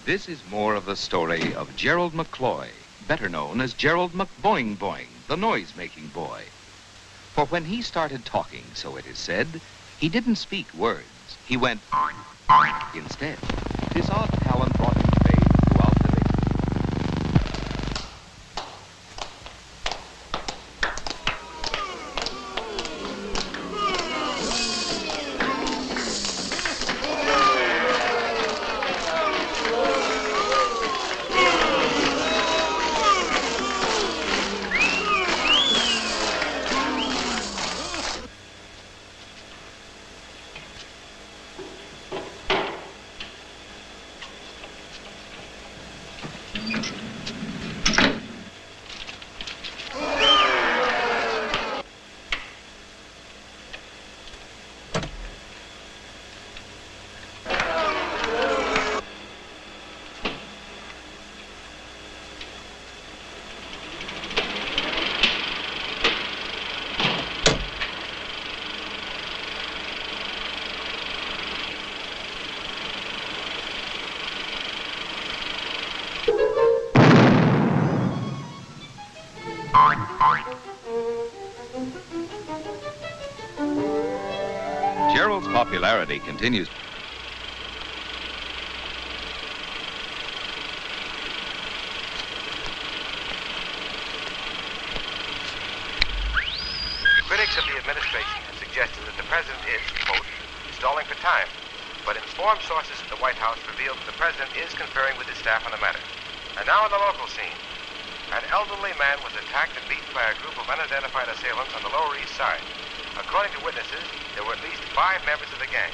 This is more of the story of Gerald McCloy, better known as Gerald McBoing Boing, the noise-making boy. For when he started talking, so it is said, he didn't speak words. He went instead. This odd talent brought him fame throughout the nation. Gerald's popularity continues. Critics of the administration have suggested that the president is, quote, stalling for time. But informed sources at the White House revealed that the president is conferring with his staff on the matter. And now on the local scene. An elderly man was attacked and beaten by a group of unidentified assailants on the Lower East Side. According to witnesses, there were at least 5 members of the gang.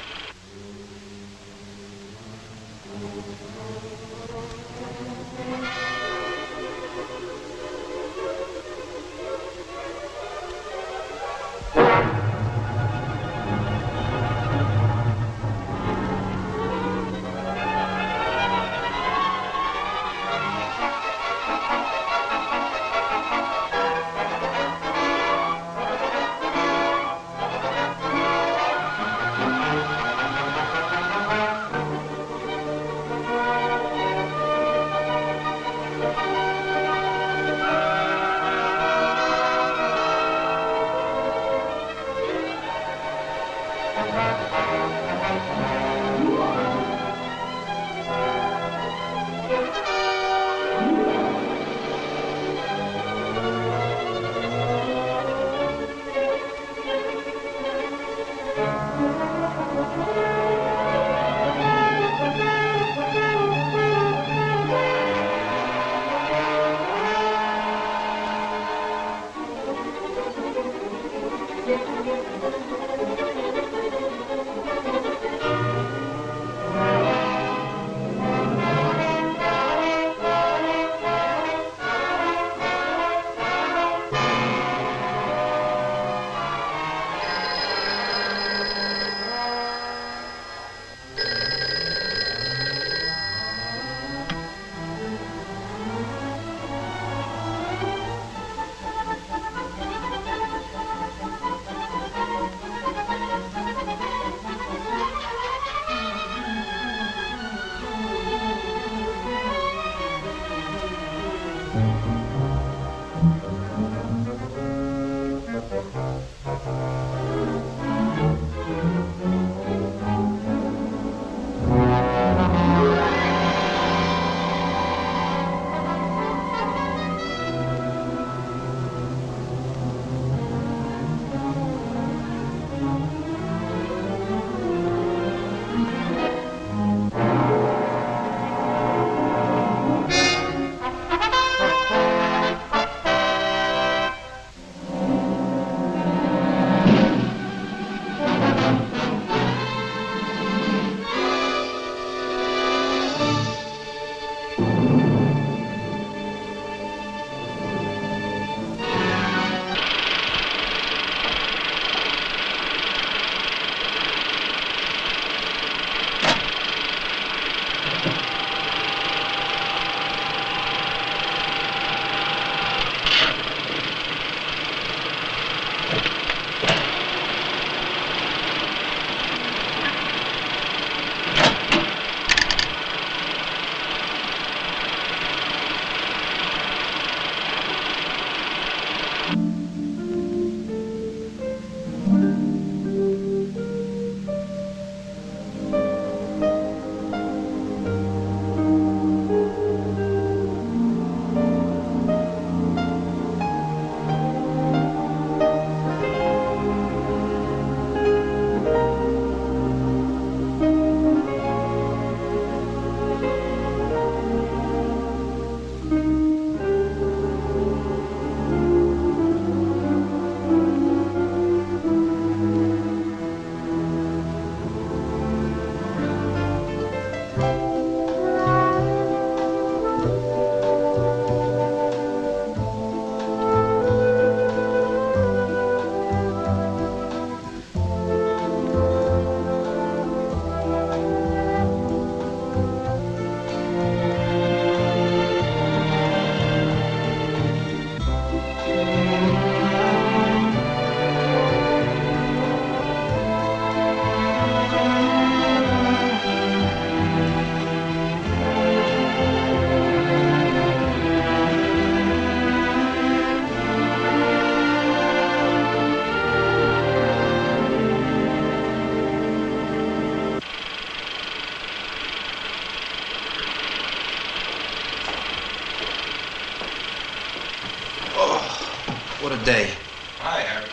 What a day. Hi, Harry.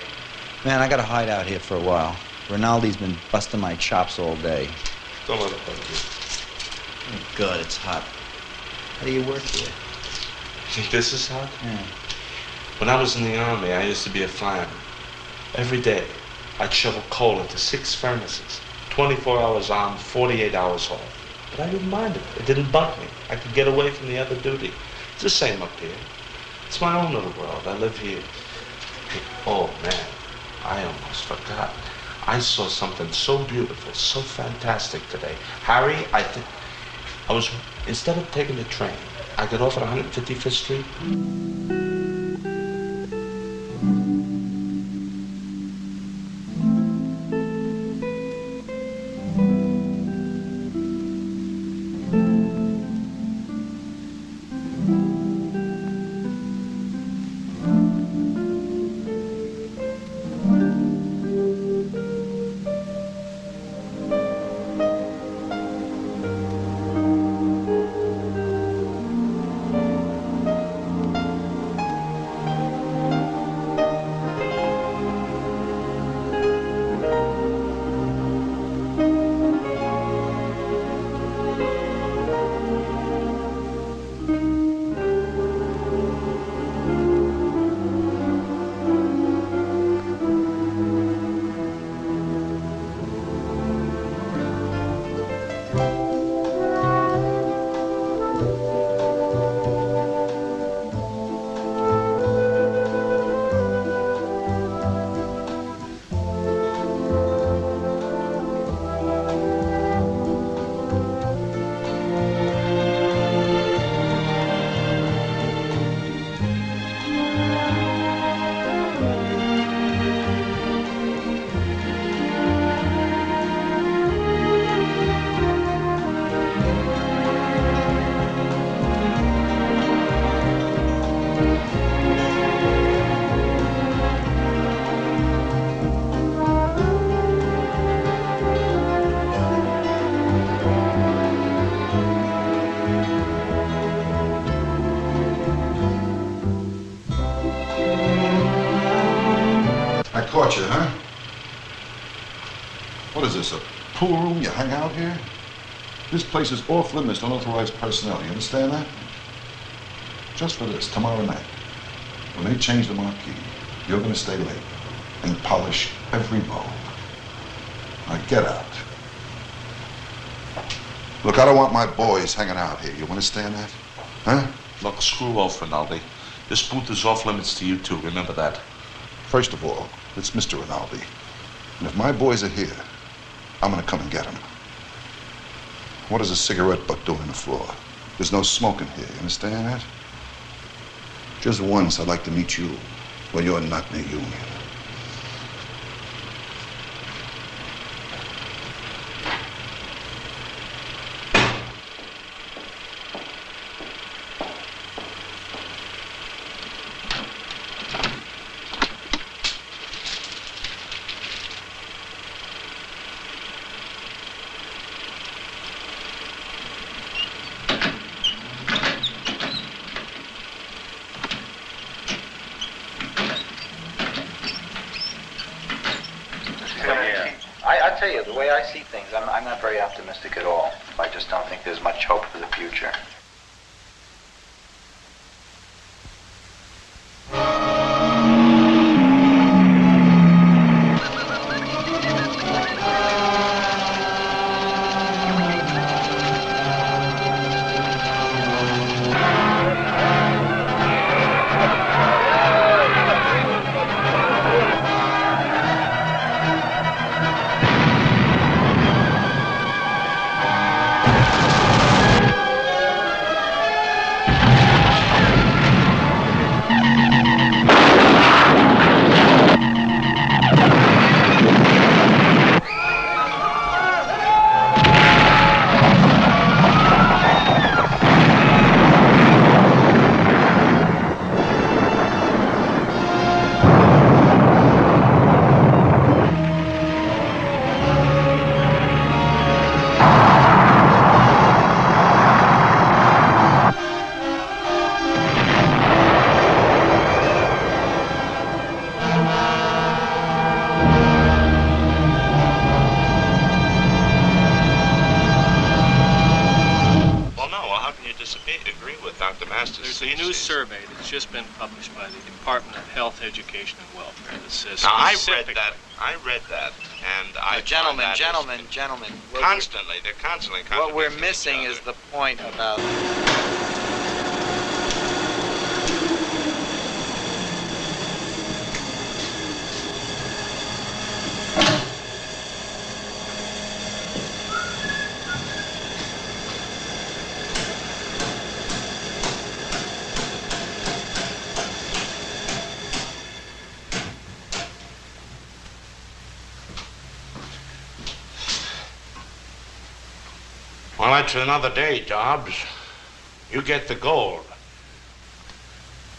Man, I gotta hide out here for a while. Rinaldi's been busting my chops all day. Don't let it bug you. Oh, God, it's hot. How do you work here? Think this is hot? Yeah. When I was in the Army, I used to be a fireman. Every day, I'd shovel coal into 6 furnaces. 24 hours on, 48 hours off. But I didn't mind it. It didn't bug me. I could get away from the other duty. It's the same up here. It's my own little world. I live here. Oh, man, I almost forgot. I saw something so beautiful, so fantastic today. Harry, instead of taking the train, I got off at 155th Street. Caught you, huh? What is this, a pool room? You hang out here? This place is off limits to unauthorized personnel. You understand that? Just for this, tomorrow night, when they change the marquee, you're going to stay late and polish every bowl. Now get out. Look, I don't want my boys hanging out here. You understand that? Huh? Look, screw off, Rinaldi. This booth is off limits to you too, remember that. First of all, it's Mr. Rinaldi. And if my boys are here, I'm gonna come and get them. What does a cigarette butt do on the floor? There's no smoking here, you understand that? Just once I'd like to meet you when you're not in the union. I tell you, the way I see things, I'm not very optimistic at all. I just don't think there's much hope for the future. a new survey that's just been published by the Department of Health, Education, and Welfare that says Now, I specifically... read that, and I... Gentlemen. Constantly, they're constantly What we're missing is the point about... Well, that's another day, Dobbs. You get the gold.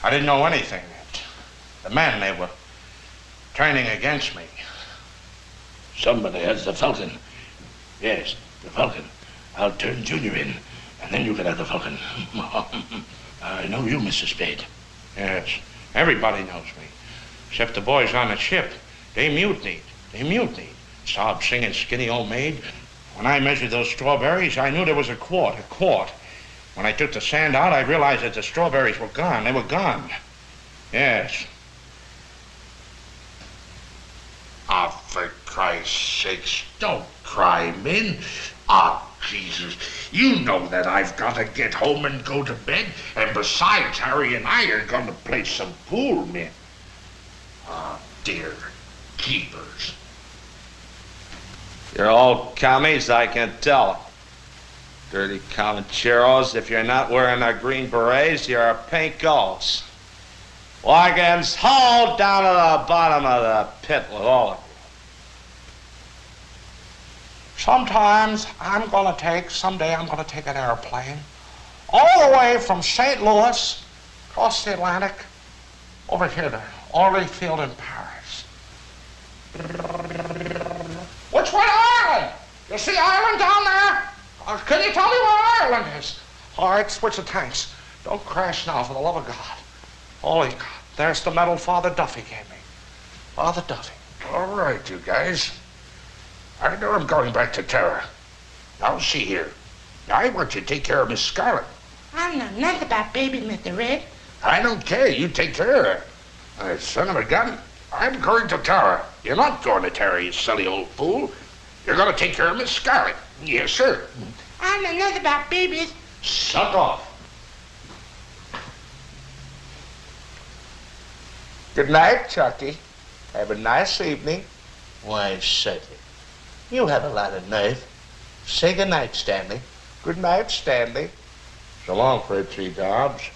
I didn't know anything. The men, they were turning against me. Somebody has the Falcon. Yes, the Falcon. I'll turn Junior in, and then you can have the Falcon. I know you, Mr. Spade. Yes, everybody knows me. Except the boys on the ship. They mutinied. Sobbed singing Skinny Old Maid. When I measured those strawberries, I knew there was a quart. When I took the sand out, I realized that the strawberries were gone. They were gone. Yes. Ah, for Christ's sakes, don't cry, men. Ah, Jesus, you know that I've got to get home and go to bed. And besides, Harry and I are going to play some pool, men. Ah, dear keepers. You're all commies, I can tell. Dirty comancheros. If you're not wearing our green berets, you're pink gulls. Wagons, haul down to the bottom of the pit with all of you. Someday I'm gonna take an airplane all the way from St. Louis, across the Atlantic, over here to Orly Field in Paris. Which way to Ireland? You see Ireland down there? Can you tell me where Ireland is? All right, switch the tanks. Don't crash now, for the love of God. Holy God, there's the medal Father Duffy gave me. Father Duffy. All right, you guys. I know I'm going back to Terra. Now, see here. I want you to take care of Miss Scarlet. I know nothing about baby, Mr. Red. I don't care. You take care of her. Son of a gun. I'm going to Terra. You're not going to Terra, you silly old fool. You're going to take care of Miss Scarlet. Yes, sir. I know nothing about babies. Suck off. Good night, Chucky. Have a nice evening. Why, certainly. You have a lot of nerve. Say good night, Stanley. Good night, Stanley. So long, Fritzy Dobbs.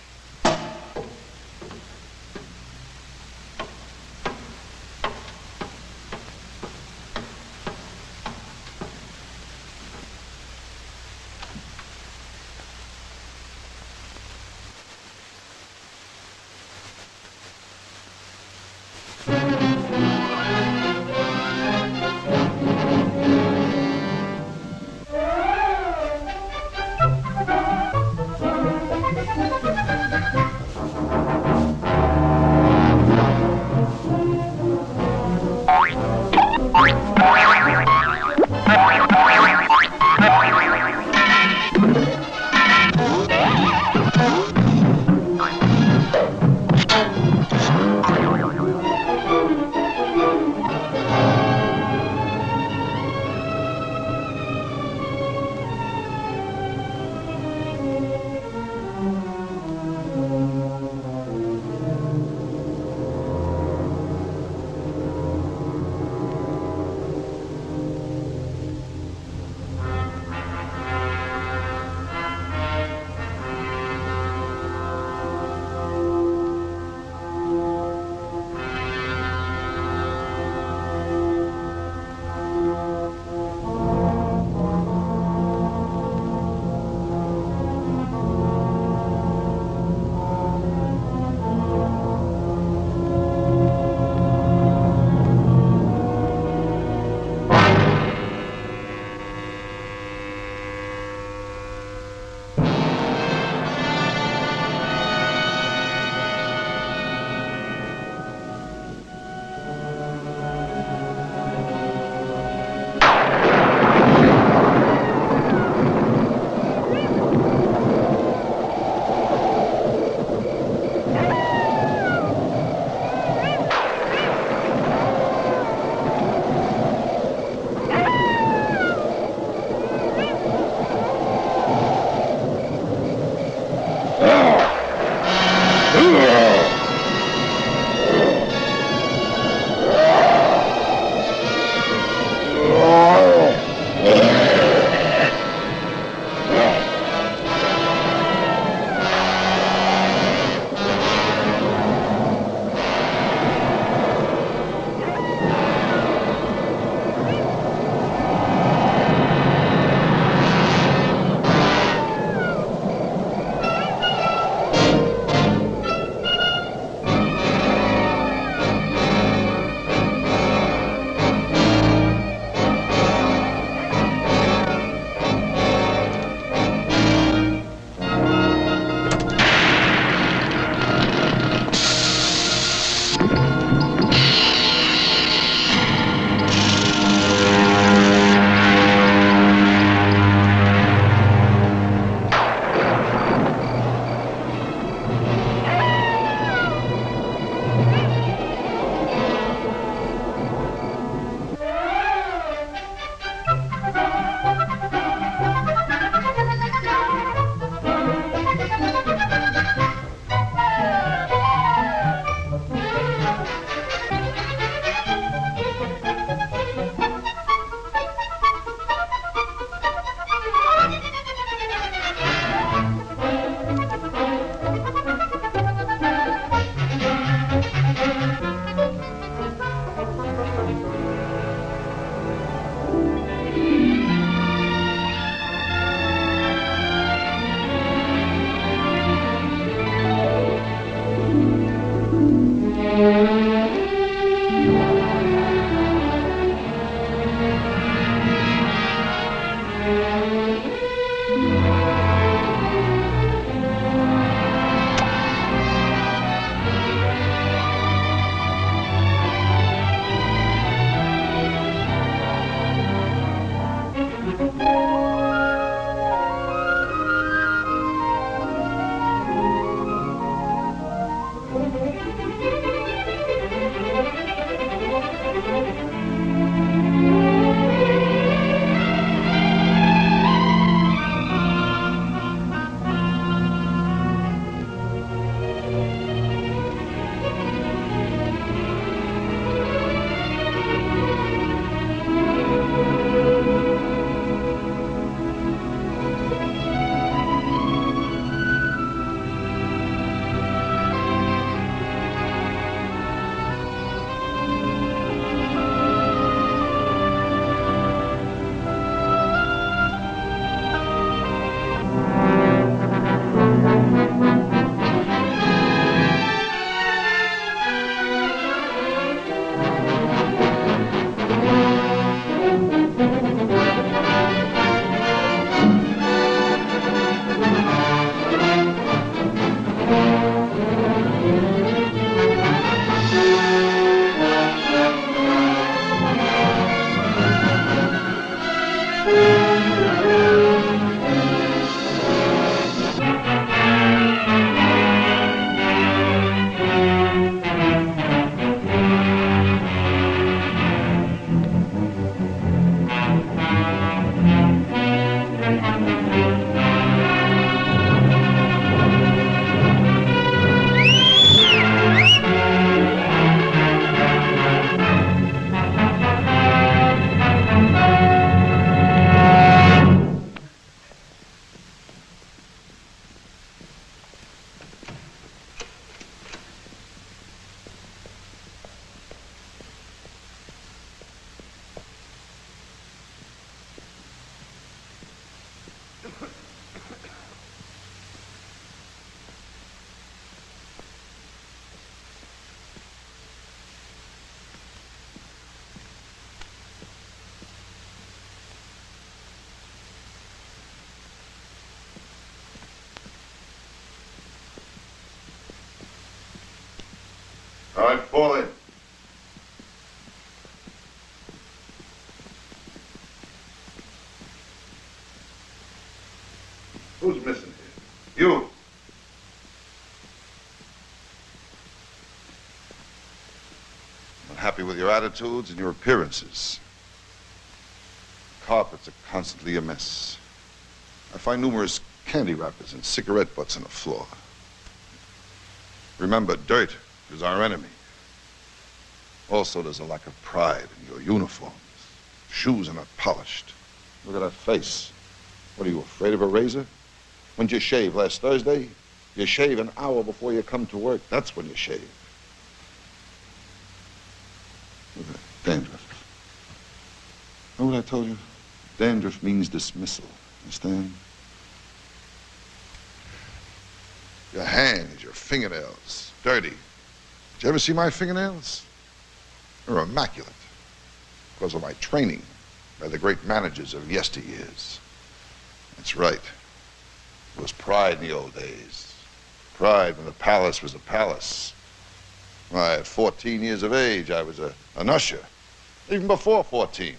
All right, fall in. Who's missing here? You. I'm unhappy with your attitudes and your appearances. Carpets are constantly a mess. I find numerous candy wrappers and cigarette butts on the floor. Remember, dirt is our enemy. Also, there's a lack of pride in your uniforms. Shoes are not polished. Look at that face. What are you, afraid of a razor? When did you shave? Last Thursday? You shave an hour before you come to work. That's when you shave. Look at that. Dandruff. Know what I told you? Dandruff means dismissal. Understand? Your hands, your fingernails, dirty. Did you ever see my fingernails? They're immaculate because of my training by the great managers of yesteryears. That's right. There was pride in the old days. Pride when the palace was a palace. Why, at 14 years of age, I was an usher. Even before 14.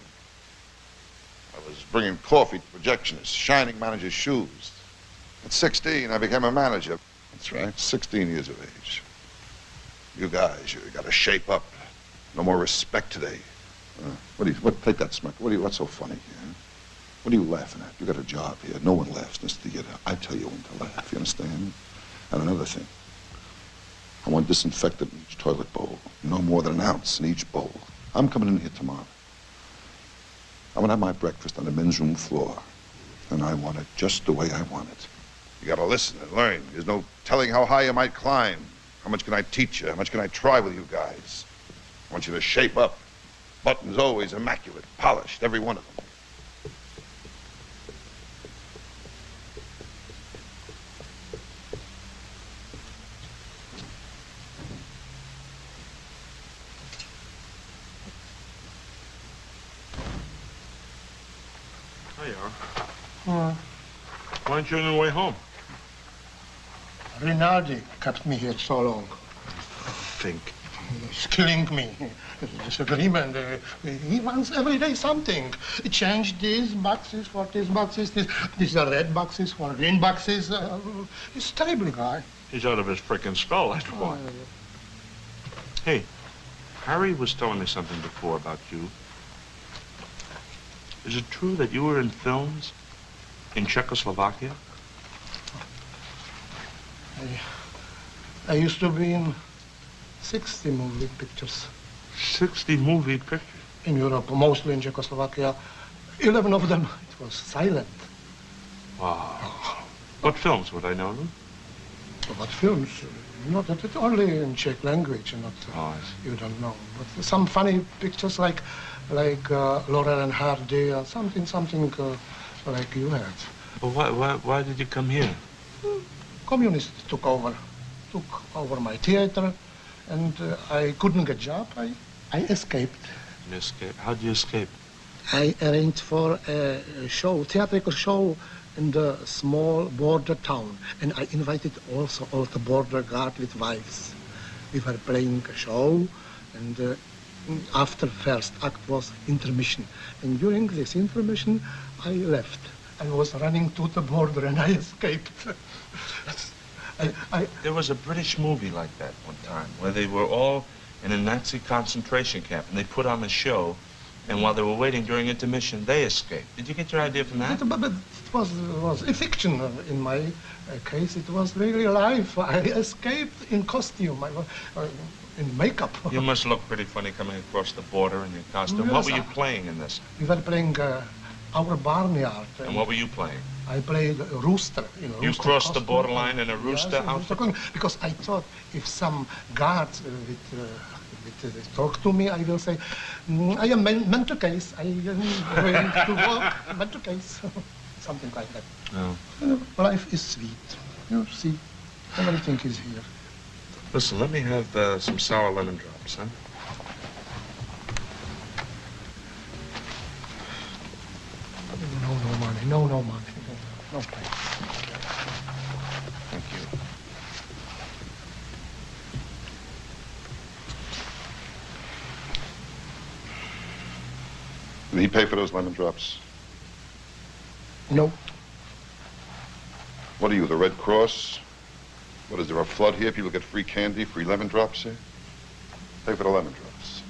I was bringing coffee to Projectionist, shining managers' shoes. At 16, I became a manager. That's right, 16 years of age. You guys, you got to shape up. No more respect today. Take that smirk. What's so funny? Huh? What are you laughing at? You got a job here. No one laughs in this theater. I tell you when to laugh, you understand? And another thing. I want disinfectant in each toilet bowl. No more than an ounce in each bowl. I'm coming in here tomorrow. I'm gonna have my breakfast on the men's room floor. And I want it just the way I want it. You gotta listen and learn. There's no telling how high you might climb. How much can I teach you? How much can I try with you guys? I want you to shape up. Buttons always immaculate, polished, every one of them. There you are. Why aren't you on your way home? Rinaldi kept me here so long. Think. He's killing me. Disagreement. He wants every day something. Change these boxes for these boxes. These are red boxes for green boxes. He's a terrible guy. He's out of his frickin' skull, that's what. Hey, Harry was telling me something before about you. Is it true that you were in films in Czechoslovakia? I used to be in 60 movie pictures. 60 movie pictures? In Europe, mostly in Czechoslovakia. 11 of them, it was silent. Wow. What films would I know them? What films? Not only in Czech language, not you don't know. But some funny pictures like Laurel and Hardy or something like you had. Well, why did you come here? Communists took over my theater, and I couldn't get a job. I escaped. You escaped? How'd you escape? I arranged for a show, theatrical show, in the small border town, and I invited also all the border guard with wives. We were playing a show, and after first act was intermission. And during this intermission, I left. I was running to the border, and I escaped. There was a British movie like that one time, where they were all in a Nazi concentration camp, and they put on a show, and while they were waiting during intermission, they escaped. Did you get your idea from that? But it was a fiction. In my case, it was really life. I escaped in costume, in makeup. You must look pretty funny coming across the border in your costume. Yes, what were you playing in this? We were playing our barnyard. And what were you playing? I played a rooster. You crossed the borderline in a rooster outfit? Because I thought if some guards talk to me, I will say, I am mental case. I am going to work, mental case. Something like that. No. Life is sweet. You see, everything is here. Listen, let me have some sour lemon drops, huh? No money. No money. No money. Thank you. Did he pay for those lemon drops? No. What are you, the Red Cross? What, is there a flood here? People get free candy, free lemon drops here? Pay for the lemon drops.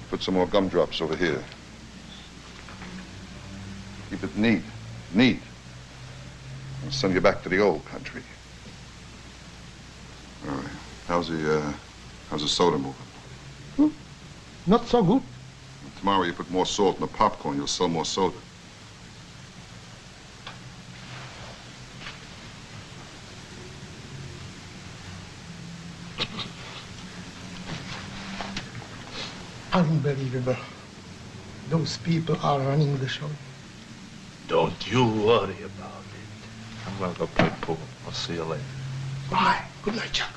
Put some more gumdrops over here. Keep it neat. Neat. I'll send you back to the old country. All right. How's the soda moving? Not so good. Tomorrow you put more salt in the popcorn, you'll sell more soda. Unbelievable. Those people are running the show. Don't you worry about it. I'm gonna go play pool. I'll see you later. Bye. Good night, Chuck.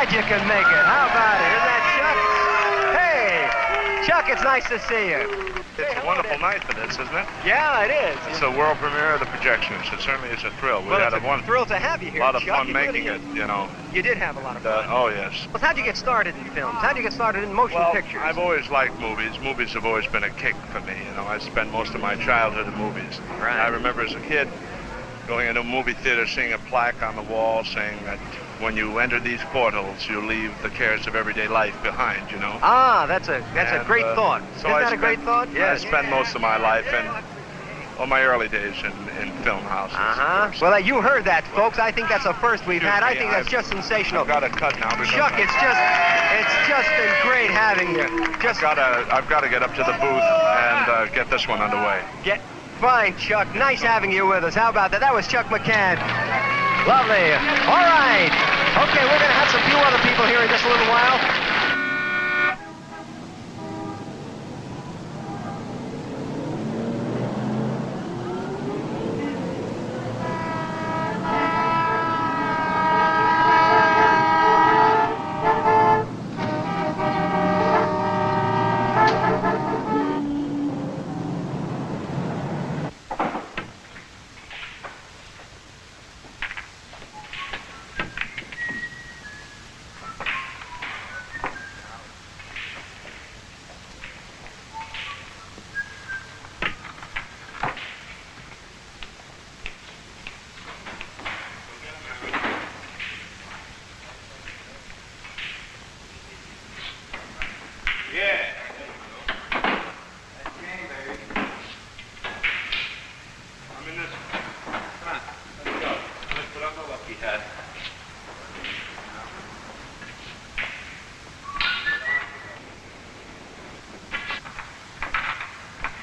glad you can make it. How about it? Isn't that Chuck? Hey, Chuck, it's nice to see you. It's a wonderful night for this, isn't it? Yeah, it is. It's a world premiere of the Projectionist. It certainly is a thrill. We had a thrill to have you here, a lot of Chuck. fun making it, you know. You did have a lot of fun. Oh, yes. Well, how'd you get started in films? How'd you get started in motion pictures? I've always liked movies. Movies have always been a kick for me. You know, I spent most of my childhood in movies. Right. I remember as a kid going into a movie theater, seeing a plaque on the wall saying that when you enter these portals, you leave the cares of everyday life behind, you know. Ah, that's a great thought. So Isn't that a great thought? Yes. I spent most of my life my early days in film houses. Well, you heard that, folks. I think that's a first we've had. I think that's just sensational. I've got to cut now. Chuck, it's just been great having you. I've got to get up to the booth and get this one underway. Fine, Chuck. Nice having you with us. How about that? That was Chuck McCann. Lovely. All right. Okay, we're going to have some few other people here in just a little while.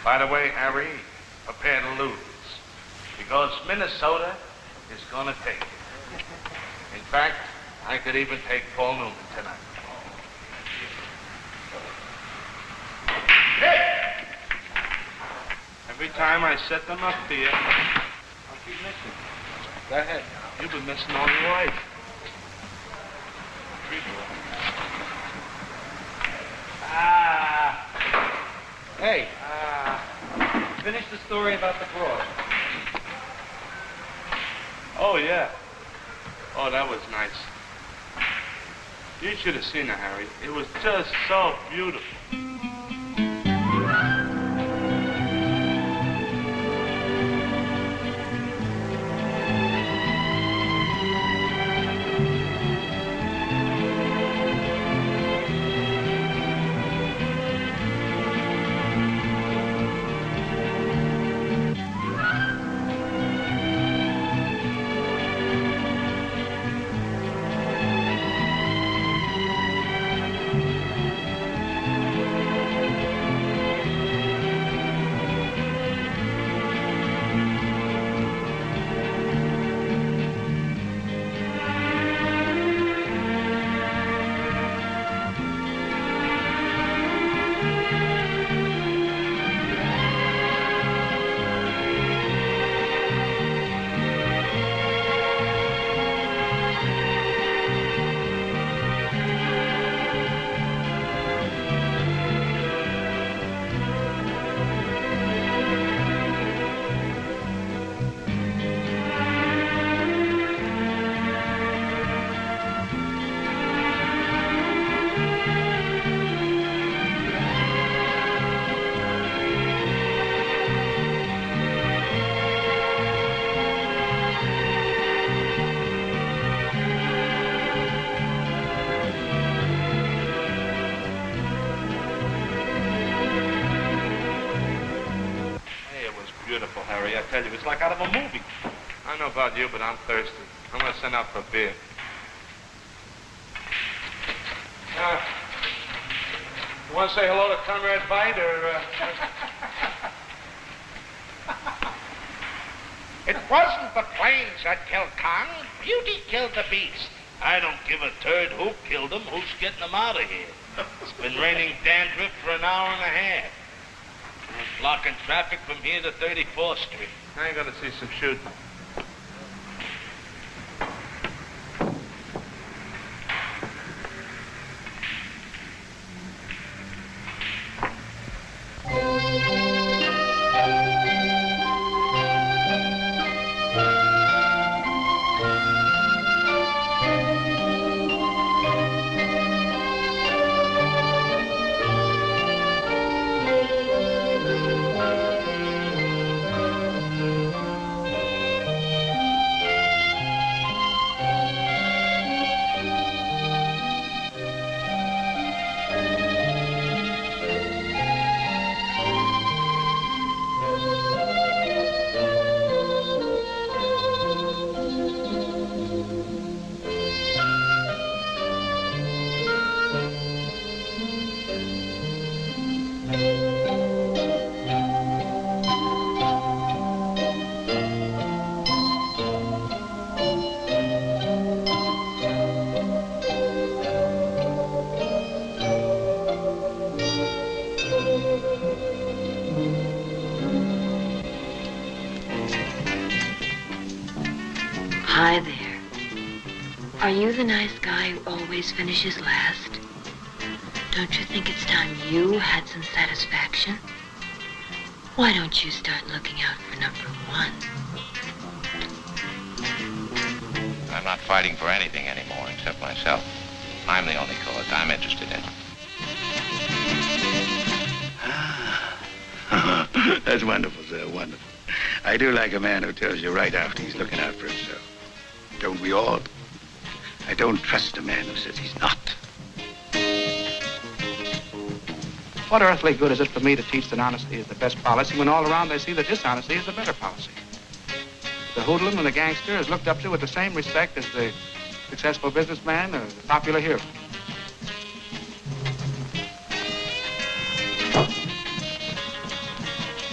By the way, Harry, prepare to lose, because Minnesota is going to take it. In fact, I could even take Paul Newman tonight. Hey! Every time I set them up to you, I'll keep missing. Go ahead. You've been missing all your life. Hey, finish the story about the cross. Oh, yeah. Oh, that was nice. You should have seen it, Harry. It was just so beautiful. Beautiful, Harry. I tell you, it's like out of a movie. I don't know about you, but I'm thirsty. I'm going to send out for a beer. You want to say hello to Conrad Veidt, or... It wasn't the planes that killed Kong. Beauty killed the beast. I don't give a turd who killed him. Who's getting him out of here? It's been raining dandruff for an hour and a half. Blocking traffic from here to 34th Street. I ain't gonna see some shooting. Hi there. Are you the nice guy who always finishes last? Don't you think it's time you had some satisfaction? Why don't you start looking out for number one? I'm not fighting for anything anymore except myself. I'm the only cause I'm interested in. That's wonderful, sir, wonderful. I do like a man who tells you right after he's looking out for himself. Don't we all? I don't trust a man who says he's not. What earthly good is it for me to teach that honesty is the best policy when all around they see that dishonesty is the better policy? The hoodlum and the gangster is looked up to with the same respect as the successful businessman or the popular hero.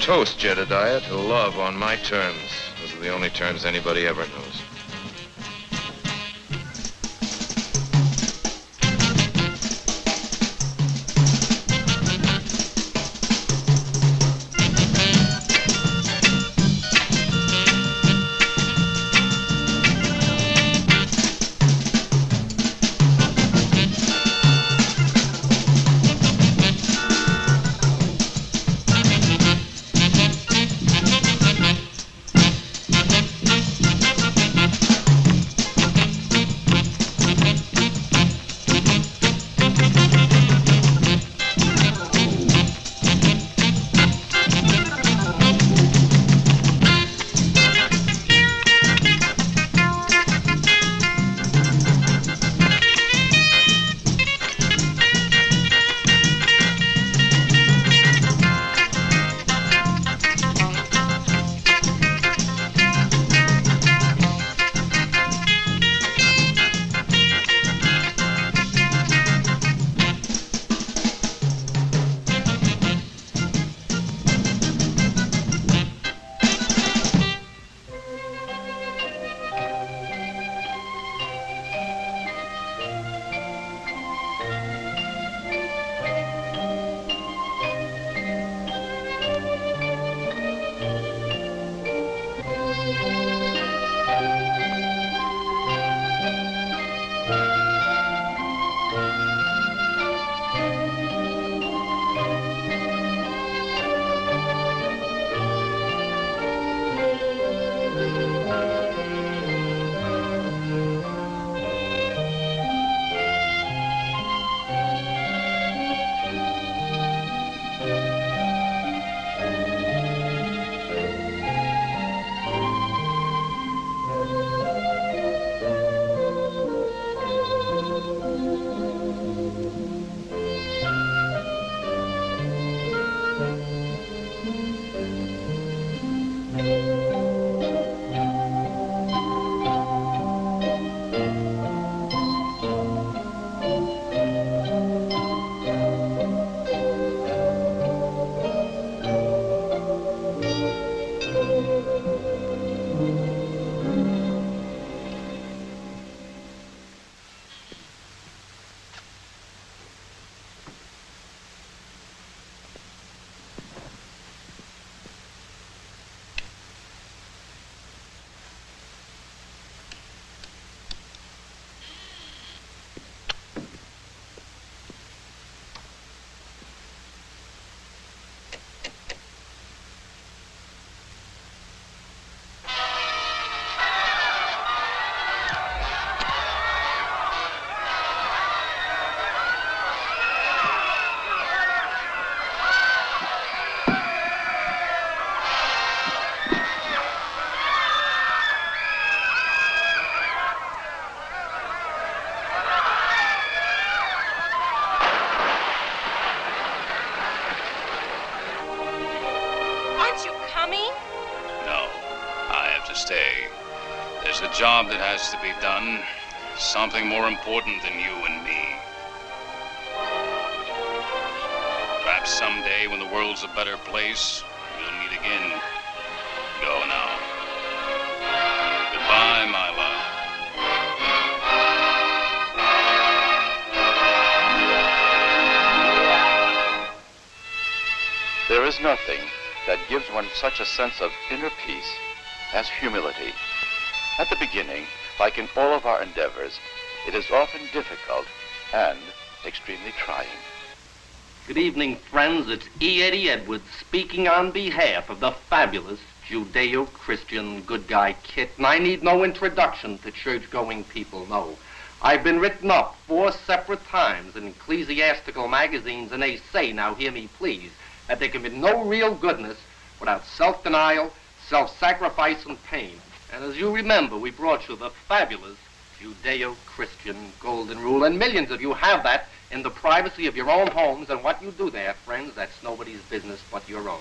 Toast, Jedediah, to love on my terms. Those are the only terms anybody ever knows. There's a job that has to be done. Something more important than you and me. Perhaps someday when the world's a better place, we'll meet again. Go now. Goodbye, my love. There is nothing that gives one such a sense of inner peace as humility. At the beginning, like in all of our endeavors, it is often difficult and extremely trying. Good evening, friends. It's E. Eddie Edwards speaking on behalf of the fabulous Judeo-Christian good guy Kit. And I need no introduction to church-going people, no. I've been written up 4 separate times in ecclesiastical magazines, and they say, now hear me please, that there can be no real goodness without self-denial, self-sacrifice, and pain. And as you remember, we brought you the fabulous Judeo-Christian golden rule, and millions of you have that in the privacy of your own homes, and what you do there, friends, that's nobody's business but your own.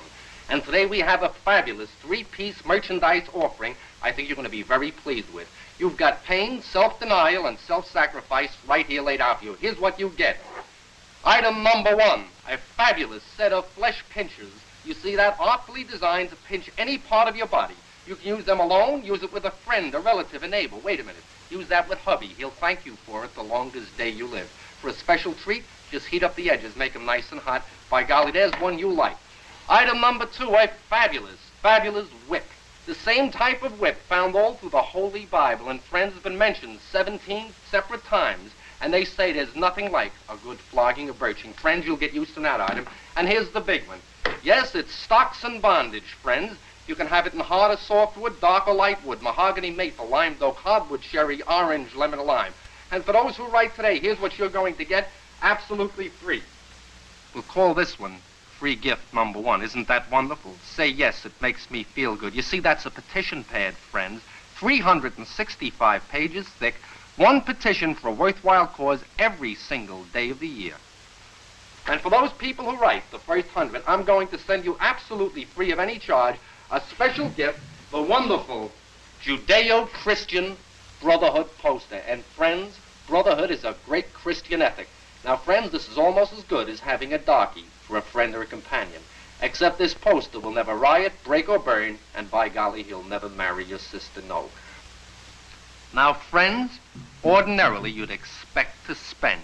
And today we have a fabulous 3-piece merchandise offering I think you're going to be very pleased with. You've got pain, self-denial, and self-sacrifice right here laid out for you. Here's what you get. Item number 1, a fabulous set of flesh pinchers. You see that? Artfully designed to pinch any part of your body. You can use them alone, use it with a friend, a relative, a neighbor. Wait a minute. Use that with hubby. He'll thank you for it the longest day you live. For a special treat, just heat up the edges, make them nice and hot. By golly, there's one you like. Item number 2, a fabulous whip. The same type of whip found all through the Holy Bible, and friends have been mentioned 17 separate times, and they say there's nothing like a good flogging or birching. Friends, you'll get used to that item. And here's the big one. Yes, it's stocks and bondage, friends. You can have it in hard or soft wood, dark or light wood, mahogany, maple, lime, oak, hardwood, cherry, orange, lemon, or lime. And for those who write today, here's what you're going to get absolutely free. We'll call this one free gift number 1. Isn't that wonderful? Say yes, it makes me feel good. You see, that's a petition pad, friends. 365 pages thick. One petition for a worthwhile cause every single day of the year. And for those people who write the first 100, I'm going to send you absolutely free of any charge a special gift, the wonderful Judeo-Christian Brotherhood poster. And friends, brotherhood is a great Christian ethic. Now, friends, this is almost as good as having a darky for a friend or a companion. Except this poster will never riot, break, or burn, and by golly, he'll never marry your sister, no. Now, friends, ordinarily you'd expect to spend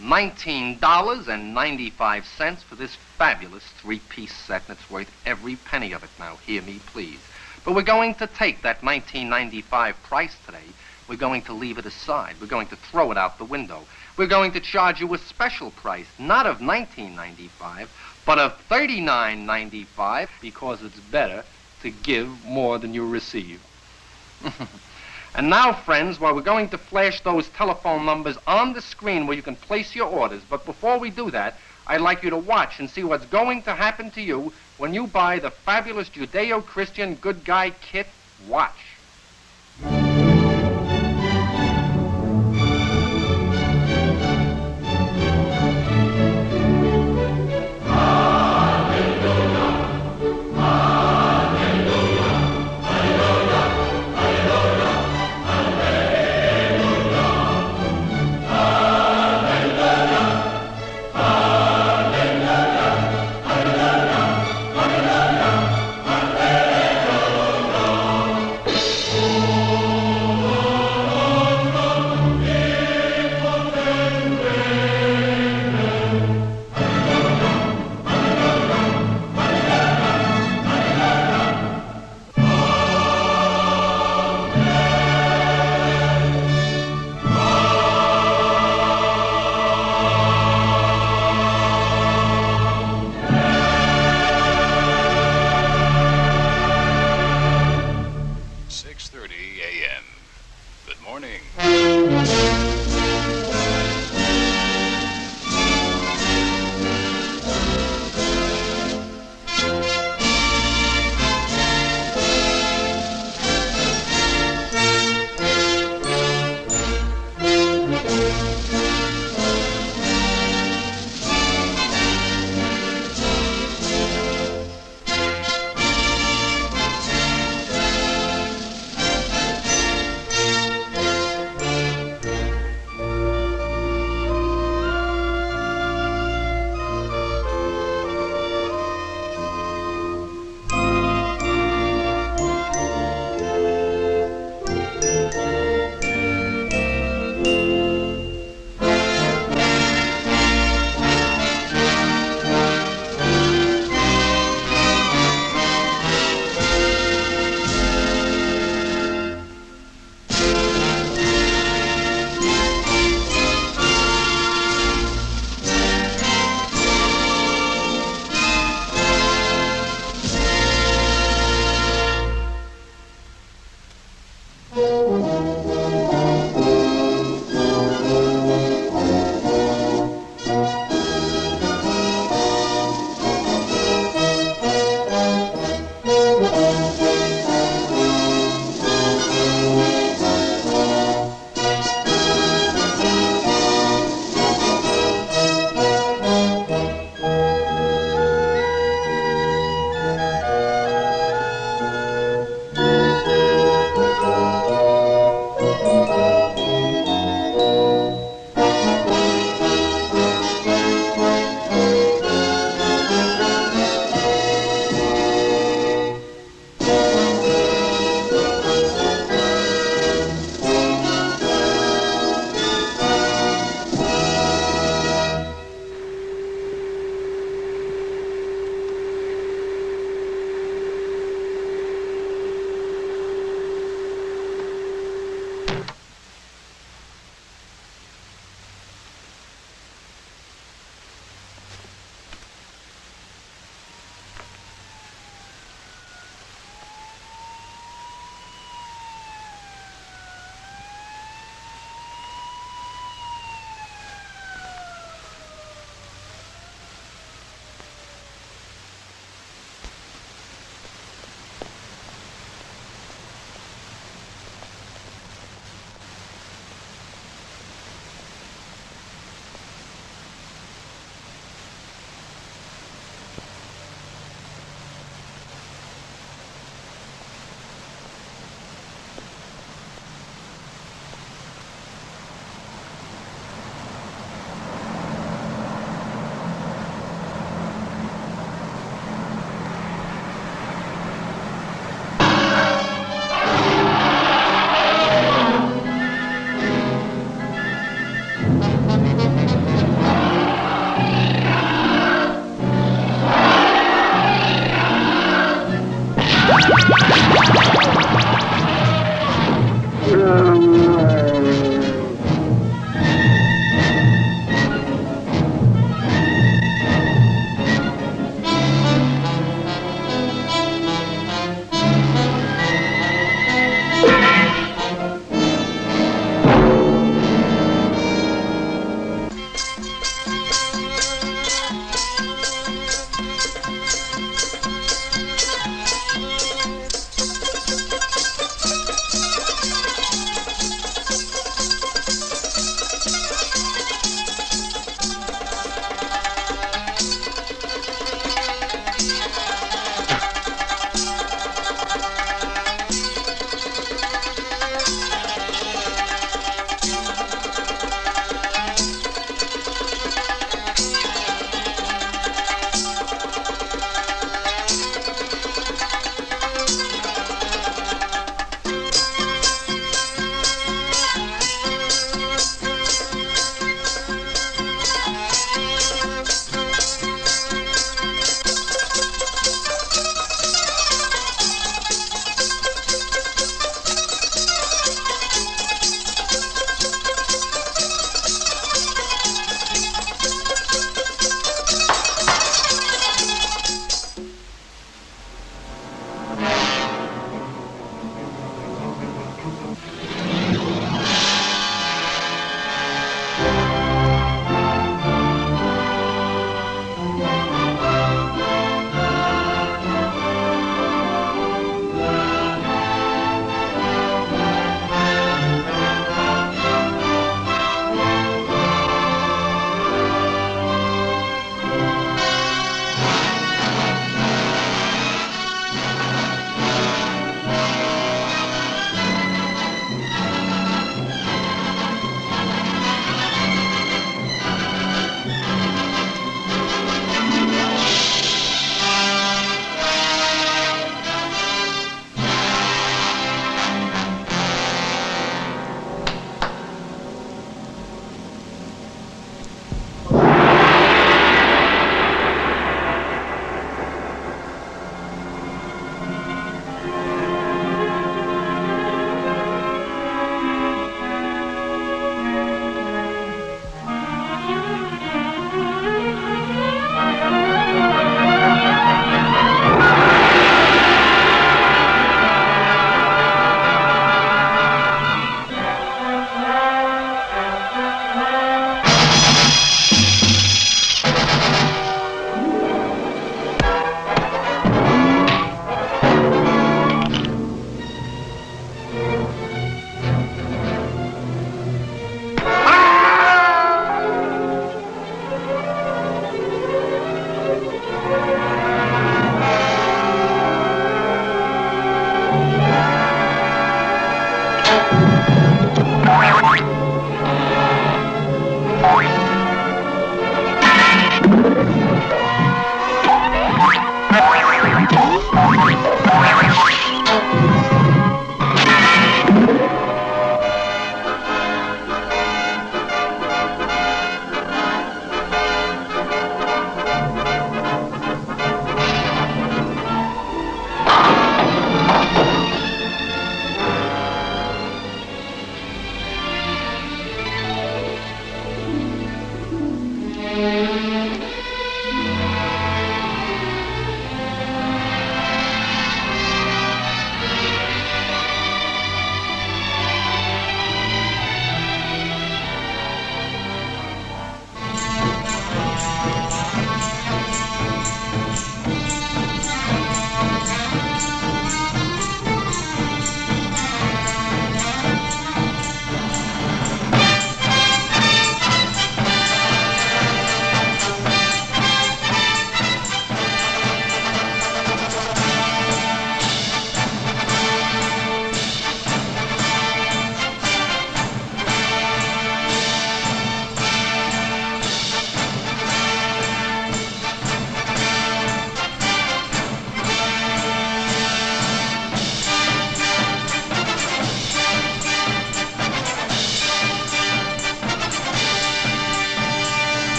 $19.95 for this fabulous 3-piece set, and it's worth every penny of it. Now, hear me, please. But we're going to take that $19.95 price today. We're going to leave it aside. We're going to throw it out the window. We're going to charge you a special price, not of $19.95, but of $39.95, because it's better to give more than you receive. And now, friends, while we're going to flash those telephone numbers on the screen where you can place your orders, but before we do that, I'd like you to watch and see what's going to happen to you when you buy the fabulous Judeo-Christian Good Guy Kit. Watch.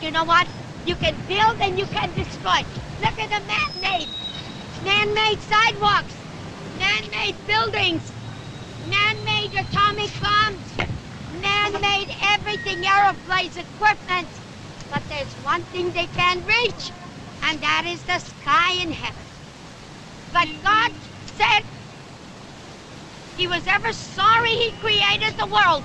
But you know what? You can build and you can destroy. Look at the man-made. Man-made sidewalks. Man-made buildings. Man-made atomic bombs. Man-made everything, aeroplanes, equipment. But there's one thing they can't reach, and that is the sky in heaven. But God said he was ever sorry he created the world.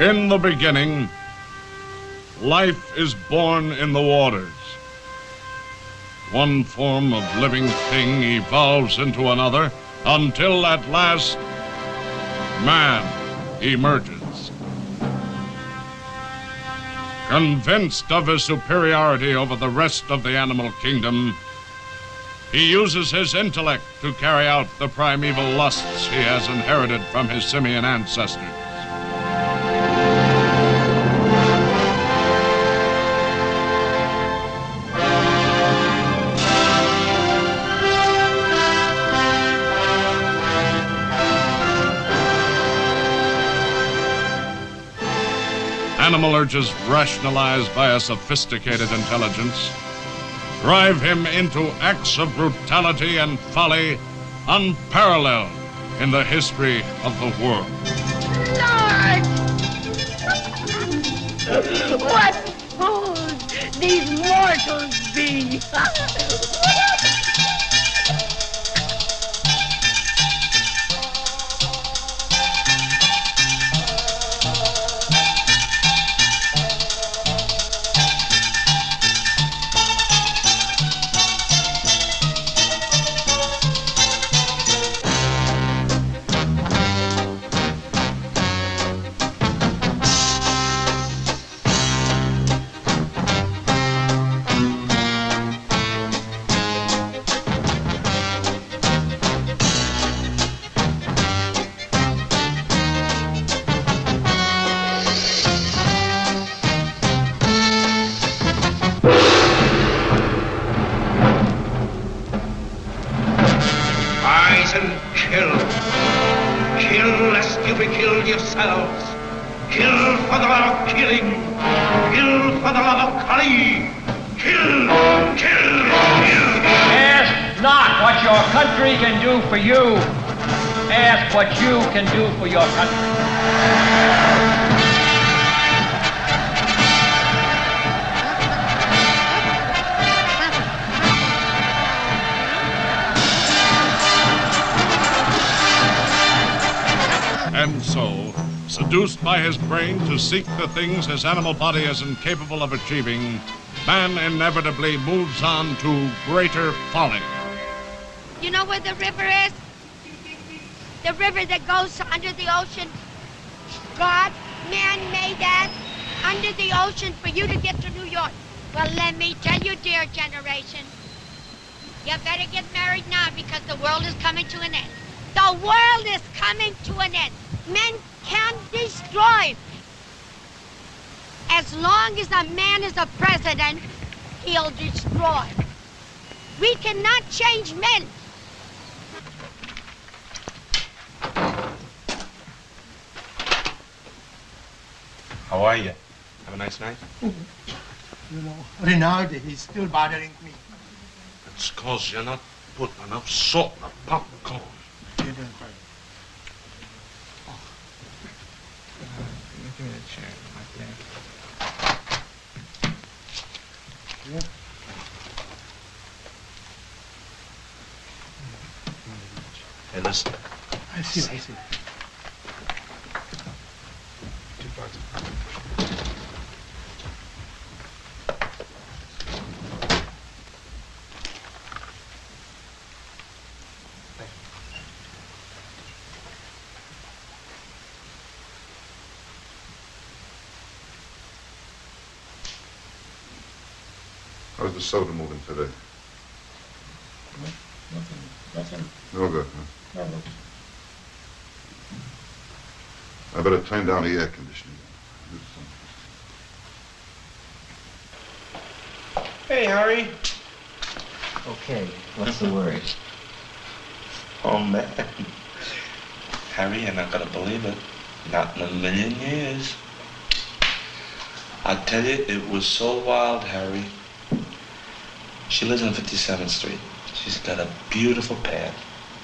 In the beginning, life is born in the waters. One form of living thing evolves into another until at last man emerges. Convinced of his superiority over the rest of the animal kingdom, he uses his intellect to carry out the primeval lusts he has inherited from his simian ancestors. Animal urges rationalized by a sophisticated intelligence drive him into acts of brutality and folly unparalleled in the history of the world. Lord! What fools these mortals be! What you can do for your country. And so, seduced by his brain to seek the things his animal body is incapable of achieving, man inevitably moves on to greater folly. You know where the river is? The river that goes under the ocean. God, man made that under the ocean for you to get to New York. Well, let me tell you, dear generation, you better get married now because the world is coming to an end. The world is coming to an end. Men can destroy. As long as a man is a president, he'll destroy. We cannot change men. How are you? Have a nice night? You know, Rinaldi, he's still bothering me. It's because you're not putting enough salt in the popcorn. You didn't cry. Give me the chair, my thing. Yeah. Hey, listen. I see. How's the soda moving today? Nothing. No good, huh? No, look. I better turn down the air conditioning. Hey, Harry. Okay, what's the word? Oh, man. Harry, you're not gonna believe it. Not in a million years. I tell you, it was so wild, Harry. She lives on 57th Street. She's got a beautiful pad.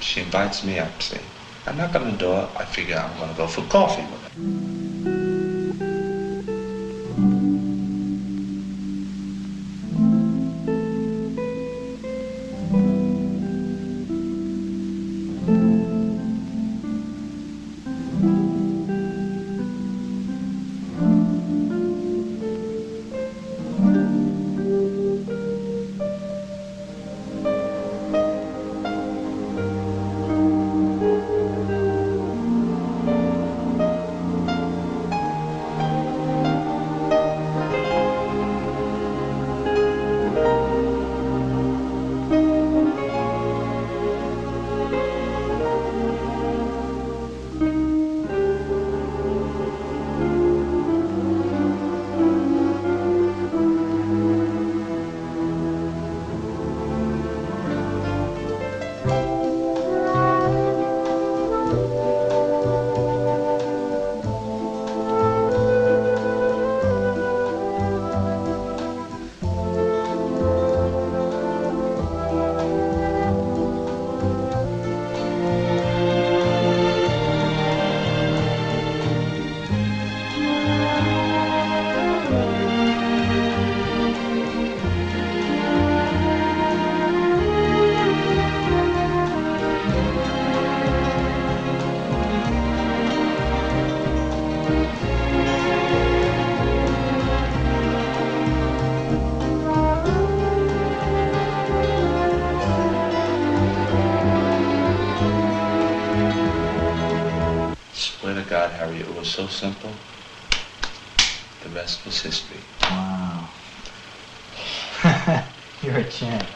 She invites me up, see. I knock on the door. I figure I'm gonna go for coffee with her. God, Harry, it was so simple. The rest was history. Wow. You're a champ.